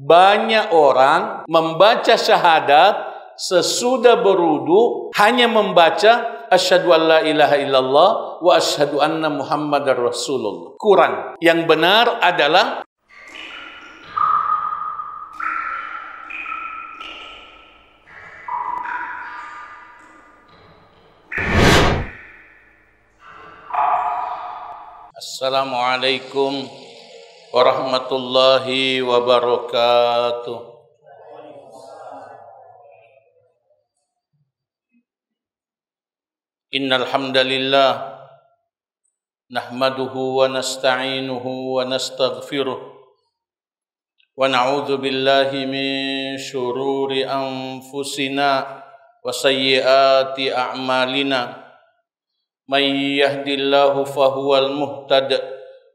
Banyak orang membaca syahadat sesudah berwudu hanya membaca asyhadu an la ilaha illallah wa asyhadu anna muhammadar rasulullah. Kurang. Yang benar adalah Assalamualaikum warahmatullahi wabarakatuh. Innal hamdalillah nahmaduhu wa nasta'inuhu wa nastaghfiruh wa na'udzu billahi min syururi anfusina wa sayyiati a'malina. May yahdillahu fahuwal muhtad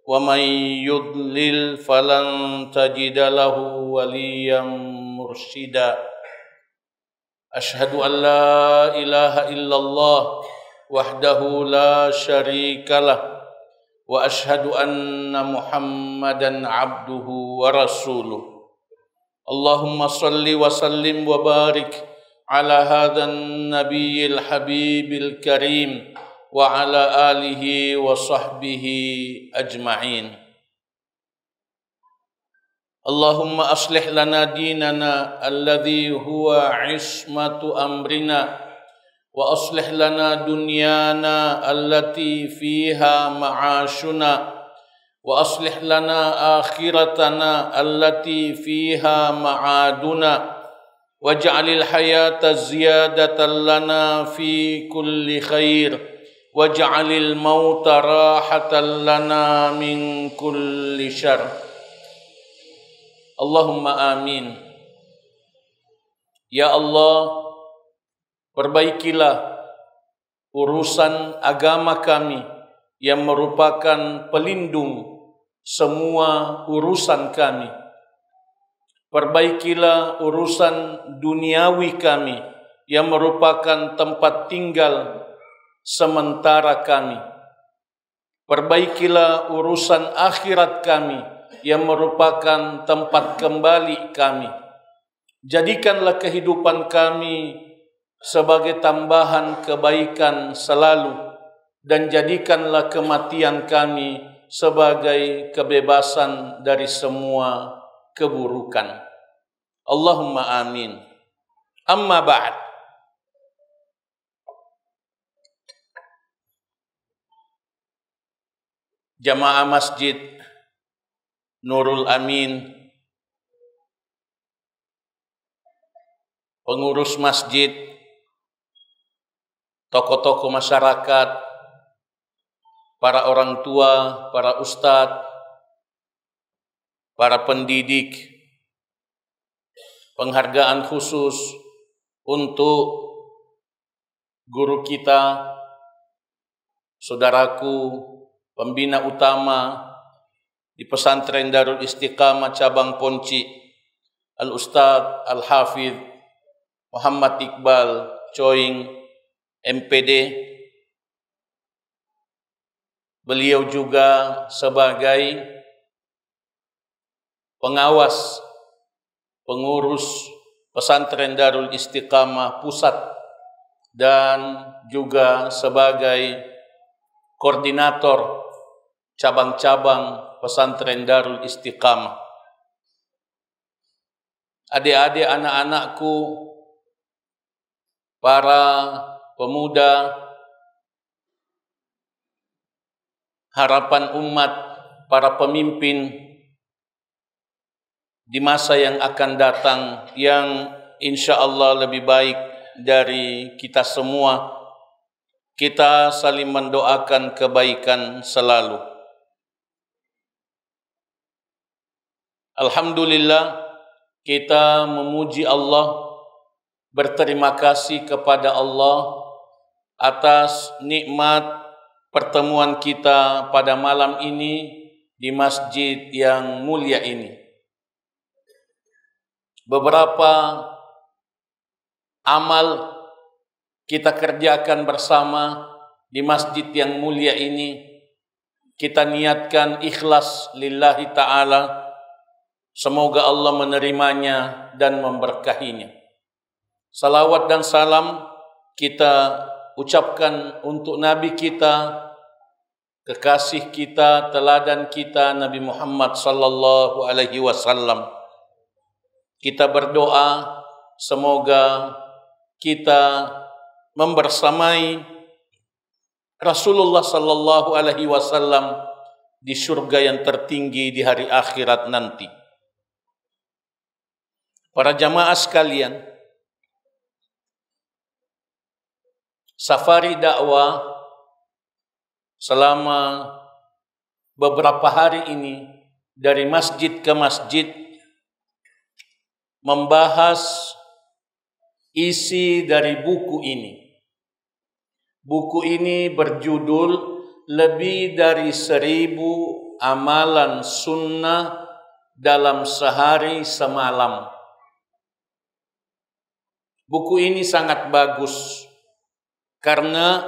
wa may yudlil falan tajida lahu waliyan mursyida. Asyhadu an la ilaha illallah wahdahu la syarikalah wa asyhadu anna Muhammadan abduhu wa rasuluh. Allahumma salli wa sallim wa barik ala hadzal nabiyil habibil karim wa ala alihi wa sahbihi ajma'in. Allahumma aslih lana dinana alladhi huwa ismatu amrina wa aslih lana dunyana allati fiha ma'ashuna wa aslih lana akhiratana allati fiha ma'aduna waj'alil hayata ziyadatan lana fi kulli khair waj'alil mauta rahatan lana min kulli syarr. Allahumma amin. Ya Allah, perbaikilah urusan agama kami yang merupakan pelindung semua urusan kami. Perbaikilah urusan duniawi kami yang merupakan tempat tinggal sementara kami. Perbaikilah urusan akhirat kami yang merupakan tempat kembali kami. Jadikanlah kehidupan kami sebagai tambahan kebaikan selalu, dan jadikanlah kematian kami sebagai kebebasan dari semua keburukan. Allahumma amin. Amma ba'd. Jamaah Masjid Nurul Amin, pengurus masjid, tokoh-tokoh masyarakat, para orang tua, para ustadz, para pendidik, penghargaan khusus untuk guru kita, saudaraku, pembina utama di Pesantren Darul Istiqamah Cabang Ponci, Al-Ustadz Al-Hafidh Muhammad Iqbal Coing MPD. Beliau juga sebagai pengawas pengurus Pesantren Darul Istiqamah Pusat dan juga sebagai koordinator cabang-cabang Pesantren Darul Istiqamah. Adik-adik, anak-anakku, para pemuda, harapan umat, para pemimpin di masa yang akan datang yang insya Allah lebih baik dari kita semua, kita saling mendoakan kebaikan selalu. Alhamdulillah, kita memuji Allah, berterima kasih kepada Allah atas nikmat pertemuan kita pada malam ini di masjid yang mulia ini. Beberapa amal kita kerjakan bersama di masjid yang mulia ini. Kita niatkan ikhlas lillahi ta'ala Semoga Allah menerimanya dan memberkahinya. Salawat dan salam kita ucapkan untuk Nabi kita, kekasih kita, teladan kita, Nabi Muhammad sallallahu alaihi wasallam. Kita berdoa semoga kita membersamai Rasulullah sallallahu alaihi wasallam di surga yang tertinggi di hari akhirat nanti. Para jamaah sekalian, safari dakwah selama beberapa hari ini dari masjid ke masjid membahas isi dari buku ini. Buku ini berjudul Lebih dari 1000 Amalan Sunnah dalam Sehari Semalam. Buku ini sangat bagus karena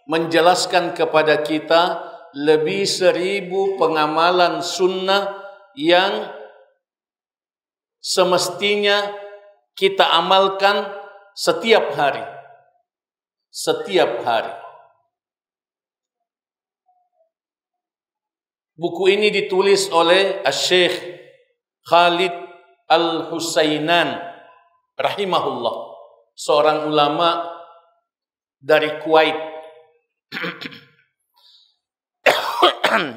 menjelaskan kepada kita lebih 1000 pengamalan sunnah yang semestinya kita amalkan setiap hari. Setiap hari. Buku ini ditulis oleh Syekh Khalid Al-Husainan rahimahullah, seorang ulama dari Kuwait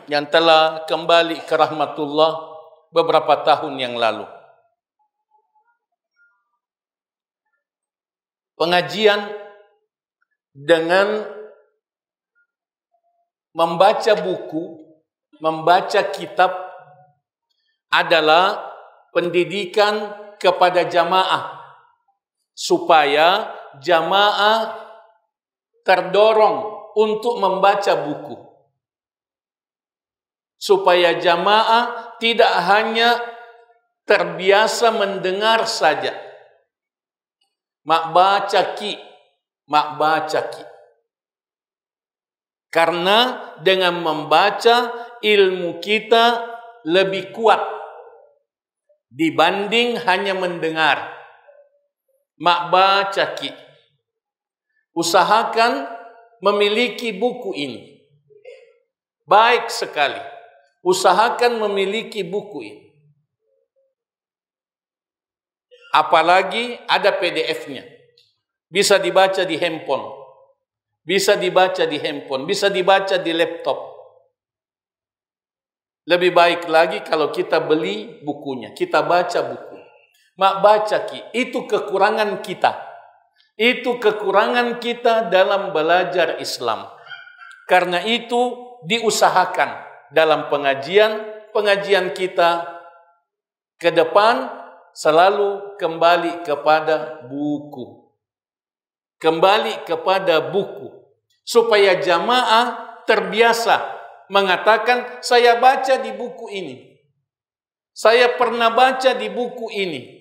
yang telah kembali ke rahmatullah beberapa tahun yang lalu. Pengajian dengan membaca buku, membaca kitab adalah pendidikan kepada jamaah, supaya jamaah terdorong untuk membaca buku. Supaya jamaah tidak hanya terbiasa mendengar saja. Mak baca ki. Karena dengan membaca ilmu kita lebih kuat dibanding hanya mendengar. Mak baca ki. Usahakan memiliki buku ini. Baik sekali. Usahakan memiliki buku ini. Apalagi ada PDF-nya. Bisa dibaca di handphone. Bisa dibaca di handphone. Bisa dibaca di laptop. Lebih baik lagi kalau kita beli bukunya. Kita baca buku. Mak baca ki. Itu kekurangan kita. Itu kekurangan kita dalam belajar Islam. Karena itu diusahakan dalam pengajian kita ke depan selalu kembali kepada buku. Kembali kepada buku. Supaya jamaah terbiasa mengatakan, saya baca di buku ini. Saya pernah baca di buku ini.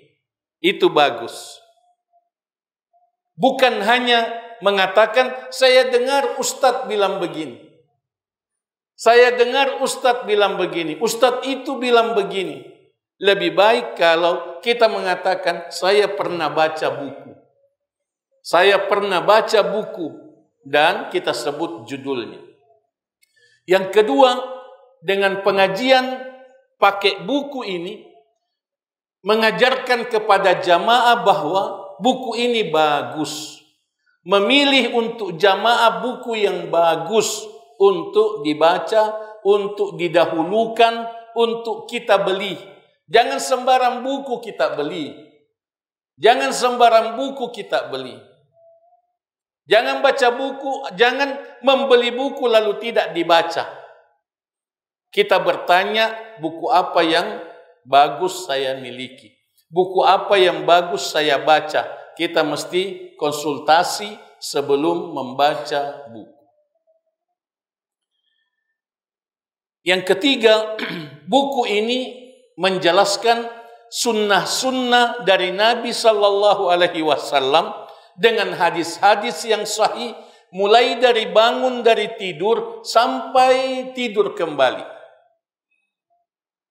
Itu bagus. Bukan hanya mengatakan, saya dengar Ustadz bilang begini. Saya dengar Ustadz bilang begini. Ustadz itu bilang begini. Lebih baik kalau kita mengatakan, saya pernah baca buku. Saya pernah baca buku. Dan kita sebut judulnya. Yang kedua, dengan pengajian pakai buku ini, mengajarkan kepada jamaah bahwa buku ini bagus. Memilih untuk jamaah buku yang bagus untuk dibaca, untuk didahulukan, untuk kita beli. Jangan sembarang buku kita beli. Jangan sembarang buku kita beli. Jangan baca buku, jangan membeli buku lalu tidak dibaca. Kita bertanya, buku apa yang bagus saya miliki? Buku apa yang bagus saya baca? Kita mesti konsultasi sebelum membaca buku. Yang ketiga, buku ini menjelaskan sunnah-sunnah dari Nabi Sallallahu Alaihi Wasallam dengan hadis-hadis yang sahih, mulai dari bangun dari tidur sampai tidur kembali.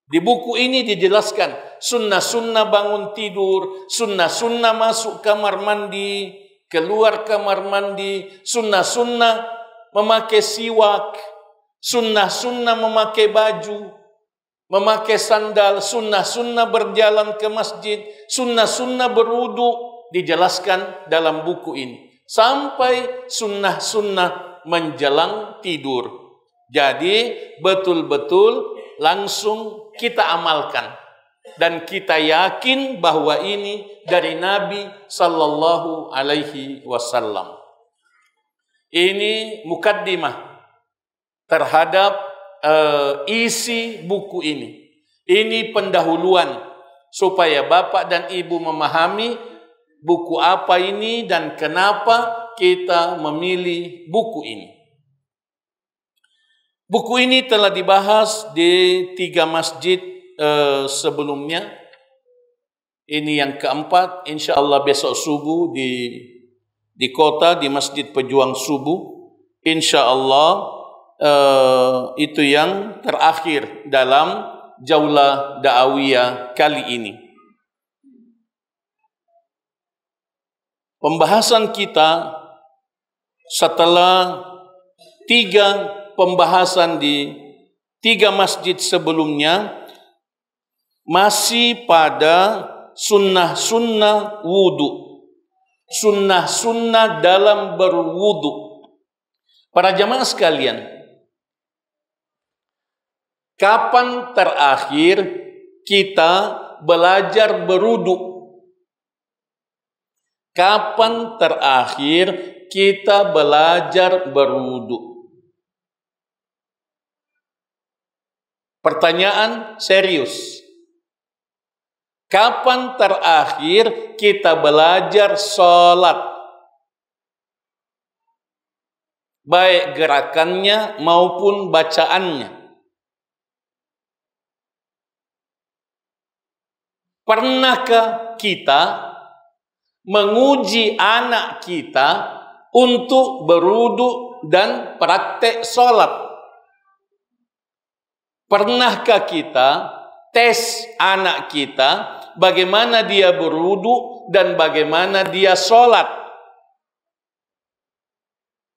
Di buku ini dijelaskan sunnah-sunnah bangun tidur, sunnah-sunnah masuk kamar mandi, keluar kamar mandi, sunnah-sunnah memakai siwak, sunnah-sunnah memakai baju, memakai sandal, sunnah-sunnah berjalan ke masjid, sunnah-sunnah berwudu, dijelaskan dalam buku ini. Sampai sunnah-sunnah menjelang tidur. Jadi betul-betul langsung kita amalkan. Dan kita yakin bahwa ini dari Nabi sallallahu alaihi wasallam. Ini mukaddimah terhadap isi buku ini. Ini pendahuluan supaya Bapak dan Ibu memahami buku apa ini dan kenapa kita memilih buku ini. Buku ini telah dibahas di 3 masjid sebelumnya. Ini yang keempat, insya Allah besok subuh di kota, di Masjid Pejuang Subuh. Insya Allah itu yang terakhir dalam Jaulah Da'awiyah kali ini. Pembahasan kita setelah 3 pembahasan di 3 masjid sebelumnya masih pada sunnah-sunnah wudu, sunnah-sunnah dalam berwudu. Para jamaah sekalian, kapan terakhir kita belajar berwudu? Kapan terakhir kita belajar berwudu? Pertanyaan serius. Kapan terakhir kita belajar sholat? Baik gerakannya maupun bacaannya. Pernahkah kita menguji anak kita untuk berwudu dan praktek sholat? Pernahkah kita tes anak kita bagaimana dia berwudu dan bagaimana dia sholat?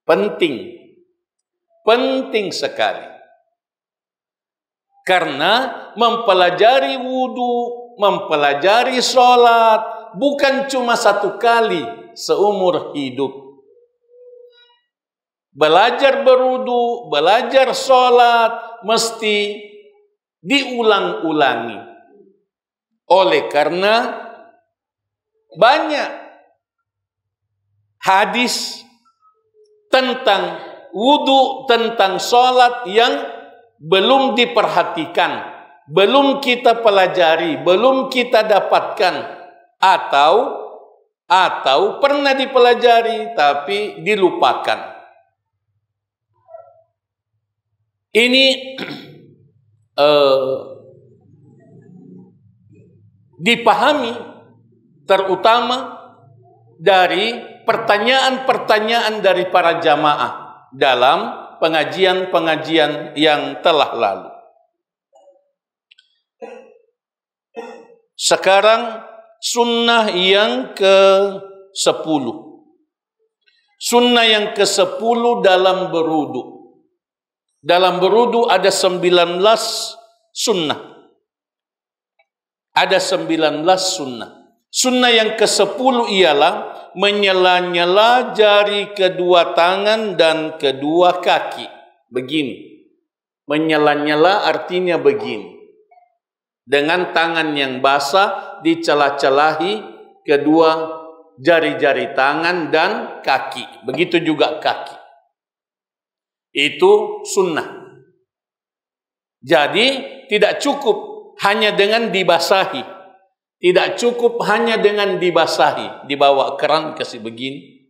Penting. Penting sekali. Karena mempelajari wudu, mempelajari sholat bukan cuma 1 kali seumur hidup. Belajar berwudu, belajar sholat mesti diulang-ulangi. Oleh karena banyak hadis tentang wudu, tentang sholat yang belum diperhatikan, belum kita pelajari, belum kita dapatkan, atau pernah dipelajari tapi dilupakan. Ini dipahami terutama dari pertanyaan-pertanyaan dari para jamaah dalam pengajian-pengajian yang telah lalu. Sekarang sunnah yang ke-10. Sunnah yang ke-10 dalam berwudu. Dalam berwudu ada 19 sunnah. Ada 19 sunnah. Sunnah yang ke-10 ialah menyela-nyela jari kedua tangan dan kedua kaki. Begini. Menyela-nyela artinya begini. Dengan tangan yang basah dicelah-celahi kedua jari-jari tangan dan kaki. Begitu juga kaki. Itu sunnah. Jadi tidak cukup hanya dengan dibasahi. Tidak cukup hanya dengan dibasahi. Dibawa keran kasih begini.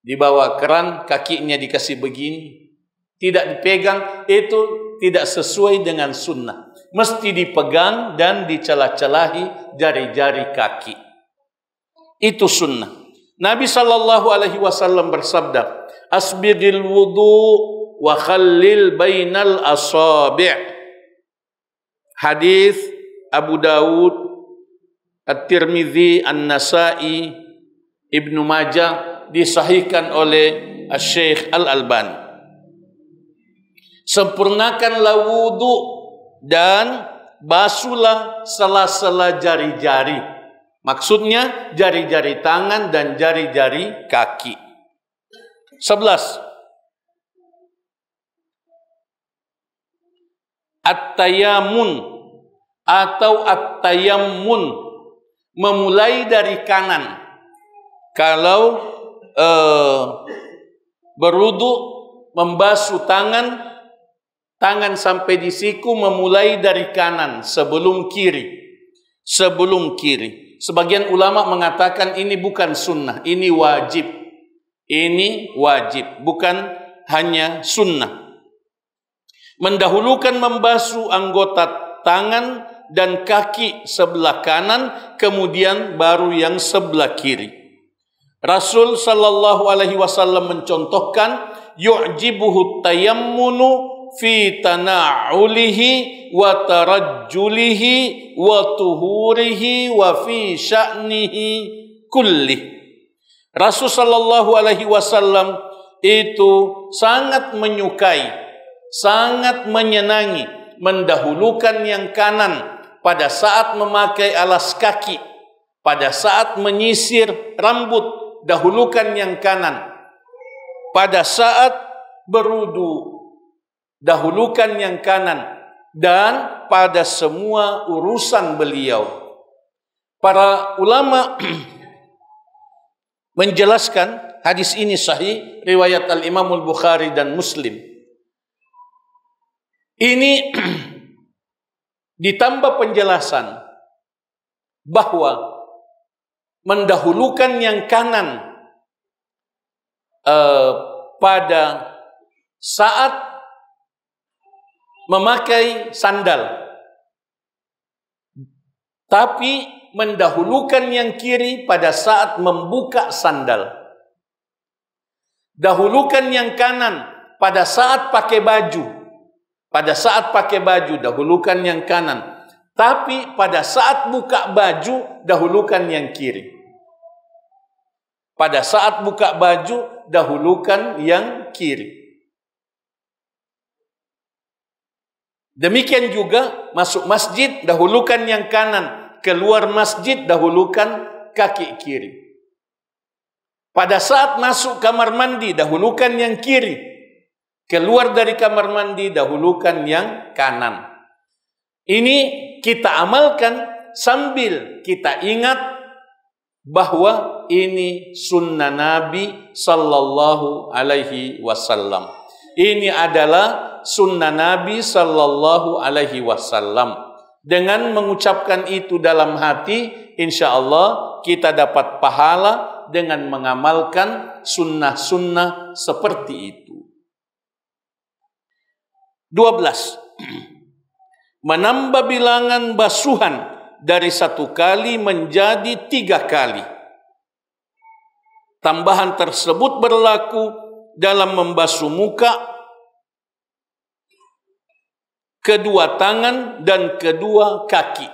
Dibawa keran kakinya dikasih begini. Tidak dipegang. Itu tidak sesuai dengan sunnah. Mesti dipegang dan dicelah-celahi jari-jari kaki. Itu sunnah. Nabi SAW bersabda, asbigil wudu wa khallil bainal asabi'. Hadis Abu Dawud, At-Tirmidzi, An-Nasa'i, Ibnu Majah, disahihkan oleh Syekh Al-Albani. Sempurnakanlah wudu dan basuhlah sela-sela jari-jari. Maksudnya jari-jari tangan dan jari-jari kaki. 11. At-tayammun atau at-tayammun, memulai dari kanan. Kalau berwudu, membasuh tangan sampai di siku, memulai dari kanan sebelum kiri. Sebelum kiri. Sebagian ulama mengatakan ini bukan sunnah, ini wajib. Ini wajib, bukan hanya sunnah. Mendahulukan membasuh anggota tangan dan kaki sebelah kanan, kemudian baru yang sebelah kiri. Rasul sallallahu alaihi wasallam mencontohkan, yu'jibuhu tayammunu fi tana'ulihi wa tarajjulihi wa tuhurihi wa fi sya'nihi kullih. Rasul sallallahu alaihi wasallam itu sangat menyukai, sangat menyenangi mendahulukan yang kanan pada saat memakai alas kaki, pada saat menyisir rambut, dahulukan yang kanan. Pada saat berwudu, dahulukan yang kanan, dan pada semua urusan beliau. Para ulama menjelaskan hadis ini sahih, riwayat Al-Imam Al-Bukhari dan Muslim. Ini ditambah penjelasan bahwa mendahulukan yang kanan pada saat memakai sandal, tapi mendahulukan yang kiri pada saat membuka sandal. Dahulukan yang kanan pada saat pakai baju. Pada saat pakai baju, dahulukan yang kanan. Tapi pada saat buka baju, dahulukan yang kiri. Pada saat buka baju, dahulukan yang kiri. Demikian juga masuk masjid, dahulukan yang kanan. Keluar masjid, dahulukan kaki kiri. Pada saat masuk kamar mandi, dahulukan yang kiri. Keluar dari kamar mandi, dahulukan yang kanan. Ini kita amalkan sambil kita ingat bahwa ini sunnah Nabi sallallahu alaihi wasallam. Ini adalah sunnah Nabi sallallahu alaihi wasallam. Dengan mengucapkan itu dalam hati, insya Allah kita dapat pahala dengan mengamalkan sunnah-sunnah seperti itu. 12. Menambah bilangan basuhan dari 1 kali menjadi 3 kali. Tambahan tersebut berlaku dalam membasuh muka, kedua tangan, dan kedua kaki.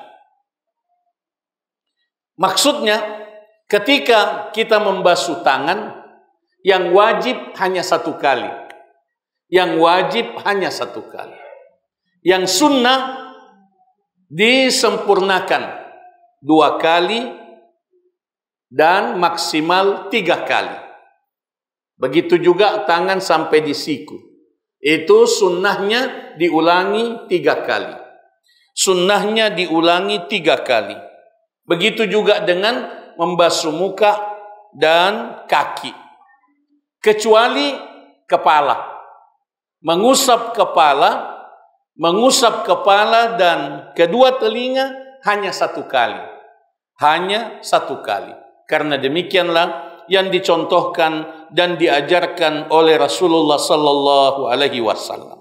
Maksudnya, ketika kita membasuh tangan, yang wajib hanya 1 kali. Yang wajib hanya 1 kali. Yang sunnah disempurnakan 2 kali dan maksimal 3 kali. Begitu juga tangan sampai di siku. Itu sunnahnya diulangi 3 kali. Sunnahnya diulangi 3 kali. Begitu juga dengan membasuh muka dan kaki. Kecuali kepala. Mengusap kepala dan kedua telinga hanya 1 kali. Hanya 1 kali. Karena demikianlah yang dicontohkan dan diajarkan oleh Rasulullah sallallahu alaihi wasallam.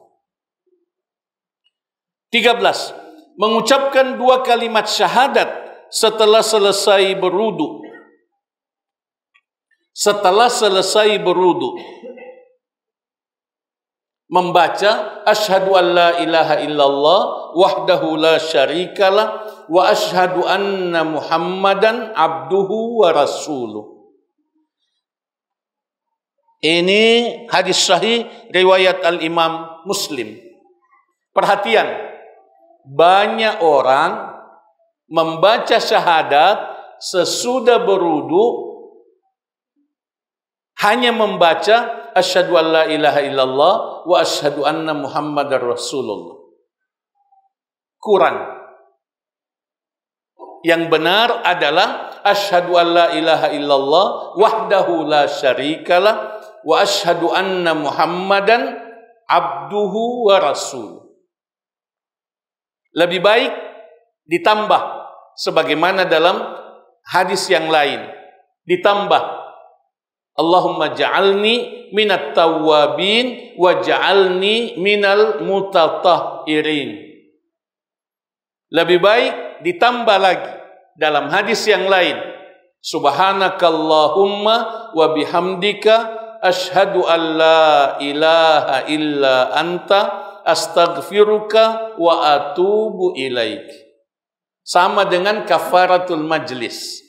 13. Mengucapkan 2 kalimat syahadat setelah selesai berwudu. Setelah selesai berwudu. membaca asyhadu an la ilaha illallah wahdahu la syarikalah wa asyhadu anna Muhammadan abduhu wa rasuluh. Ini hadis sahih riwayat Al-Imam Muslim. Perhatian, banyak orang membaca syahadat sesudah berudu hanya membaca asyhadu an la ilaha illallah wa asyhadu anna Muhammadar Rasulullah. Kurang. Yang benar adalah asyhadu an la ilaha illallah wahdahu la syarikalah wa asyhadu anna Muhammadan abduhu wa rasul. Lebih baik ditambah sebagaimana dalam hadis yang lain. Ditambah Allahumma ja'alni minat tawwabin wa ja'alni minal mutatahhirin. Lebih baik ditambah lagi dalam hadis yang lain. Subhanakallahumma wa bihamdika asyhadu an la ilaha illa anta astaghfiruka wa atubu ilaik. Sama dengan kafaratul majlis.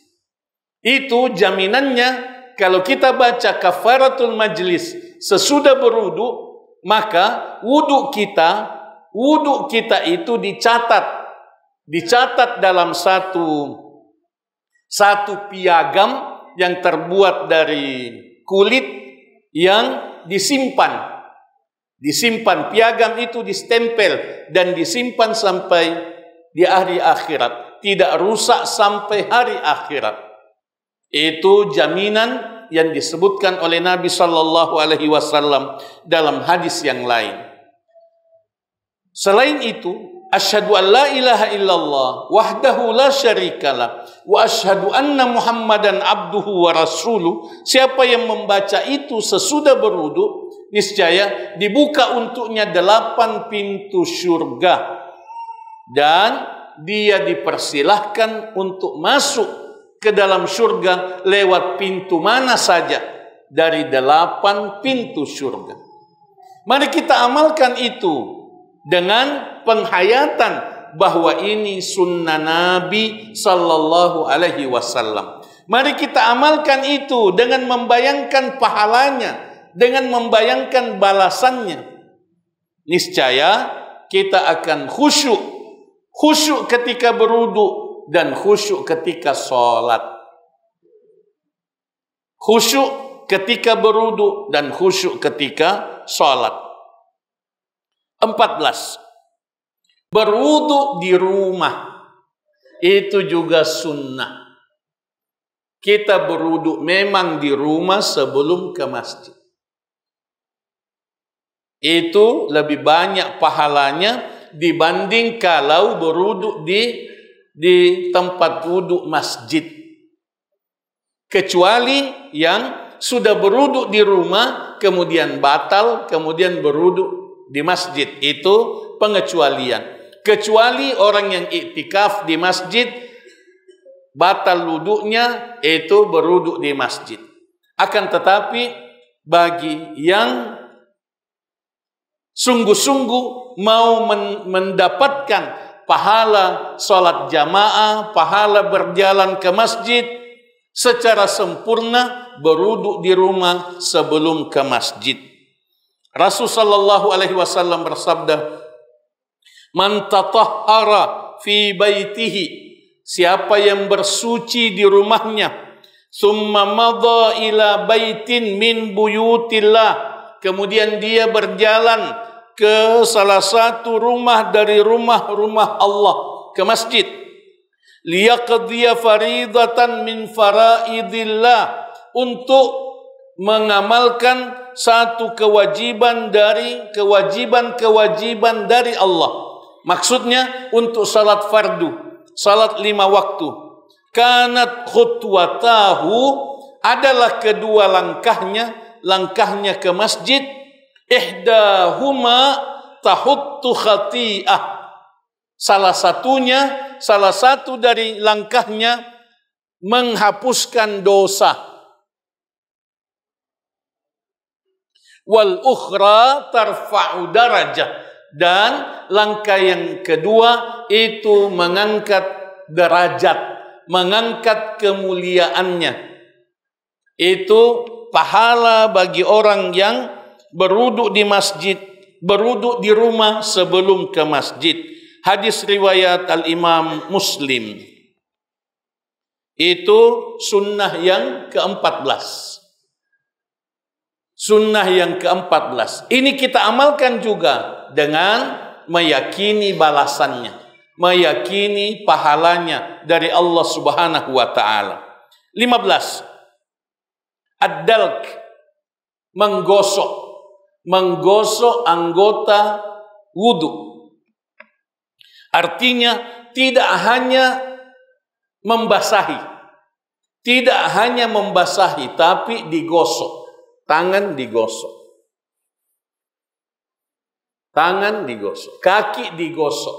Itu jaminannya kalau kita baca kafaratul majlis sesudah berudu, maka wudu kita itu dicatat dalam satu piagam yang terbuat dari kulit yang disimpan. Piagam itu distempel dan disimpan sampai di hari akhirat, tidak rusak sampai hari akhirat. Itu jaminan yang disebutkan oleh Nabi sallallahu alaihi wasallam dalam hadis yang lain. Selain itu, asyhadu an la ilaha illallah wahdahu la syarikalah wa asyhadu anna Muhammadan abduhu wa rasuluh. Siapa yang membaca itu sesudah berudu, niscaya dibuka untuknya 8 pintu surga dan dia dipersilahkan untuk masuk ke dalam surga lewat pintu mana saja dari 8 pintu surga. Mari kita amalkan itu dengan penghayatan bahwa ini sunnah Nabi sallallahu alaihi wasallam. Mari kita amalkan itu dengan membayangkan pahalanya, dengan membayangkan balasannya. Niscaya kita akan khusyuk ketika berudu dan khusyuk ketika sholat. Khusyuk ketika berudu dan khusyuk ketika sholat. 14. Berudu di rumah. Itu juga sunnah. Kita berudu memang di rumah sebelum ke masjid. Itu lebih banyak pahalanya dibanding kalau berudu di tempat wudu masjid. Kecuali yang sudah berudu di rumah kemudian batal, kemudian berudu di masjid, itu pengecualian. Kecuali orang yang iktikaf di masjid, batal wudunya itu berudu di masjid. Akan tetapi bagi yang sungguh-sungguh mau mendapatkan pahala sholat jamaah, pahala berjalan ke masjid secara sempurna, berudu di rumah sebelum ke masjid. Rasul sallallahu alaihi wasallam bersabda, "Man tatahhara fi baitihi," siapa yang bersuci di rumahnya, "summa madha ila baitin min buyutillah," kemudian dia berjalan ke salah satu rumah dari rumah-rumah Allah, ke masjid, liyaqdiya faridatan min faraidillah, untuk mengamalkan satu kewajiban dari kewajiban dari Allah. Maksudnya untuk salat fardu, salat 5 waktu. Kanat khutwatahu, adalah kedua langkahnya ke masjid, ihdahuma tahuttu khati'ah, salah satu dari langkahnya menghapuskan dosa. wal ukhra tarfa'u darajah. Dan langkah yang kedua itu mengangkat derajat, mengangkat kemuliaannya. Itu pahala bagi orang yang berwudu di masjid, berwudu di rumah sebelum ke masjid. Hadis riwayat Al-Imam Muslim. Itu sunnah yang ke-14. Sunnah yang ke-14. Ini kita amalkan juga dengan meyakini balasannya, meyakini pahalanya dari Allah Subhanahu wa taala. 15. Ad-dalk, menggosok anggota wudu. Artinya tidak hanya membasahi, tapi digosok. Tangan digosok, kaki digosok.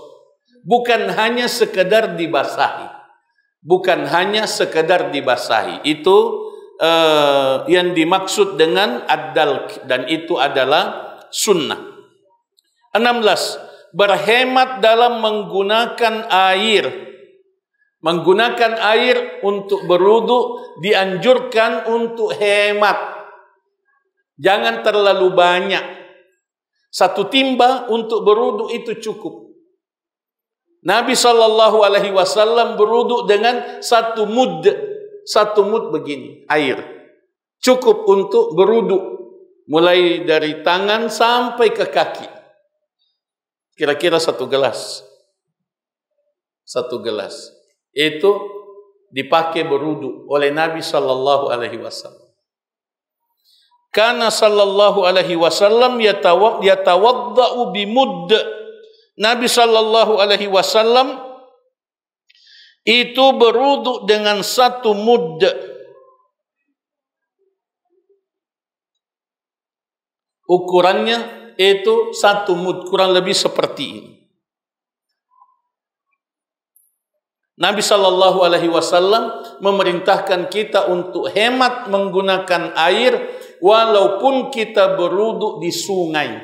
Bukan hanya sekedar dibasahi. Itu yang dimaksud dengan ad-dalk, dan itu adalah sunnah. 16. Berhemat dalam menggunakan air. Menggunakan air untuk berwudu dianjurkan untuk hemat. Jangan terlalu banyak. Satu timba untuk berwudu itu cukup. Nabi SAW berwudu dengan satu mud begini air. Cukup untuk berwudu, mulai dari tangan sampai ke kaki. Kira-kira 1 gelas. 1 gelas. Itu dipakai berwudu oleh Nabi SAW. Kana sallallahu alaihi wasallam yatawaddau bimudd. Nabi sallallahu alaihi wasallam itu berwudu dengan 1 mudd. Ukurannya itu 1 mudd, kurang lebih seperti ini. Nabi sallallahu alaihi wasallam memerintahkan kita untuk hemat menggunakan air walaupun kita berwudu di sungai.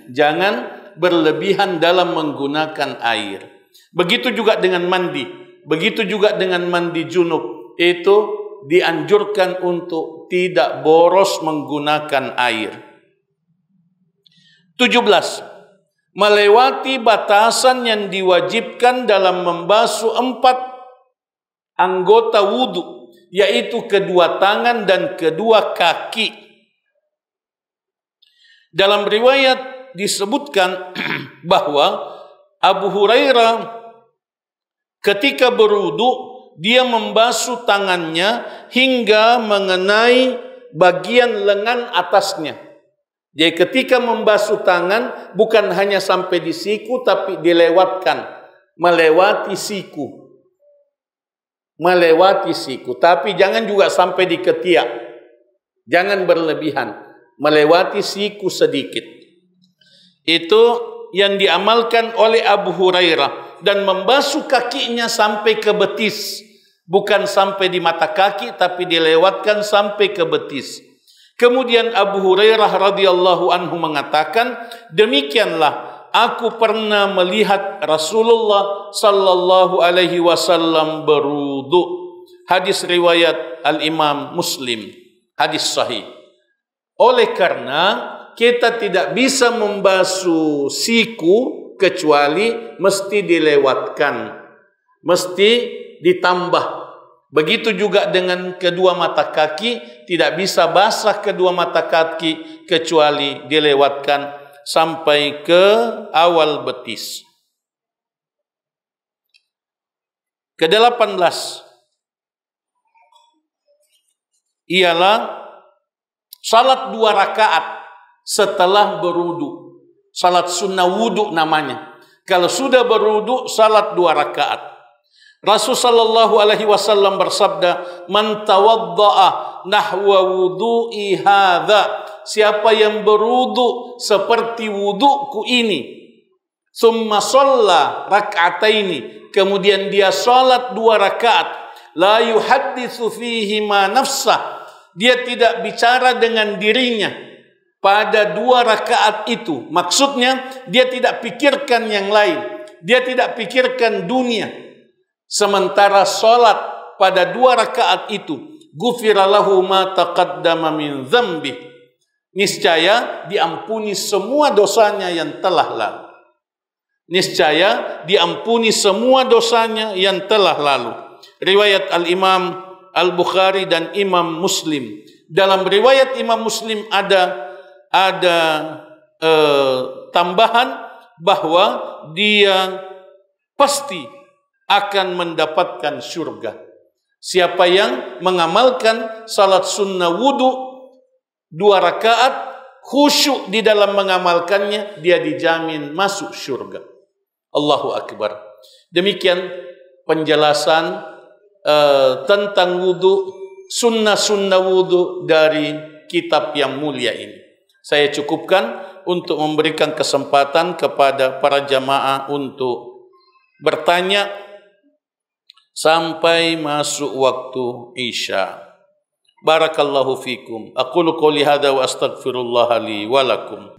Jangan berlebihan dalam menggunakan air. Begitu juga dengan mandi. Begitu juga dengan mandi junub. Itu dianjurkan untuk tidak boros menggunakan air. 17. Melewati batasan yang diwajibkan dalam membasuh 4 anggota wudu, yaitu kedua tangan dan kedua kaki. Dalam riwayat disebutkan bahwa Abu Hurairah ketika berwudu dia membasuh tangannya hingga mengenai bagian lengan atasnya. Jadi ketika membasuh tangan bukan hanya sampai di siku, tapi dilewatkan, melewati siku. Tapi jangan juga sampai di ketiak. Jangan berlebihan, melewati siku sedikit. Itu yang diamalkan oleh Abu Hurairah, dan membasuh kakinya sampai ke betis. Bukan sampai di mata kaki, tapi dilewatkan sampai ke betis. Kemudian Abu Hurairah radhiyallahu anhu mengatakan, demikianlah aku pernah melihat Rasulullah sallallahu alaihi wasallam berwudu. Hadis riwayat Al-Imam Muslim, hadis sahih. Oleh karena kita tidak bisa membasuh siku kecuali mesti dilewatkan, mesti ditambah. Begitu juga dengan kedua mata kaki, tidak bisa basah kedua mata kaki kecuali dilewatkan sampai ke awal betis. Ke-18 ialah salat 2 rakaat setelah berwudu. Salat sunnah wudu namanya. Kalau sudah berwudu, salat 2 rakaat. Rasul sallallahu alaihi wasallam bersabda, "Man tawaddaa nahwa wudu'i hadza." Siapa yang berwudu seperti wuduku ini, summa shalla rak'ataini, kemudian dia salat 2 rakaat, la yuhadditsu fihi ma nafsah, dia tidak bicara dengan dirinya pada 2 rakaat itu. Maksudnya dia tidak pikirkan yang lain, dia tidak pikirkan dunia. Sementara solat pada 2 rakaat itu, ghufira lahu ma taqaddama min dzambi, niscaya diampuni semua dosanya yang telah lalu. Niscaya diampuni semua dosanya yang telah lalu. Riwayat Al-Imam Al-Bukhari dan Imam Muslim. Dalam riwayat Imam Muslim ada tambahan bahwa dia pasti akan mendapatkan surga. Siapa yang mengamalkan salat sunnah wudu 2 rakaat, khusyuk di dalam mengamalkannya, dia dijamin masuk surga. Allahu Akbar. Demikian penjelasan tentang wudu, sunnah-sunnah wudu dari kitab yang mulia ini. Saya cukupkan untuk memberikan kesempatan kepada para jamaah untuk bertanya sampai masuk waktu Isya. Barakallahu fikum. Aqulu qouli hadza wa astaghfirullah li wa lakum.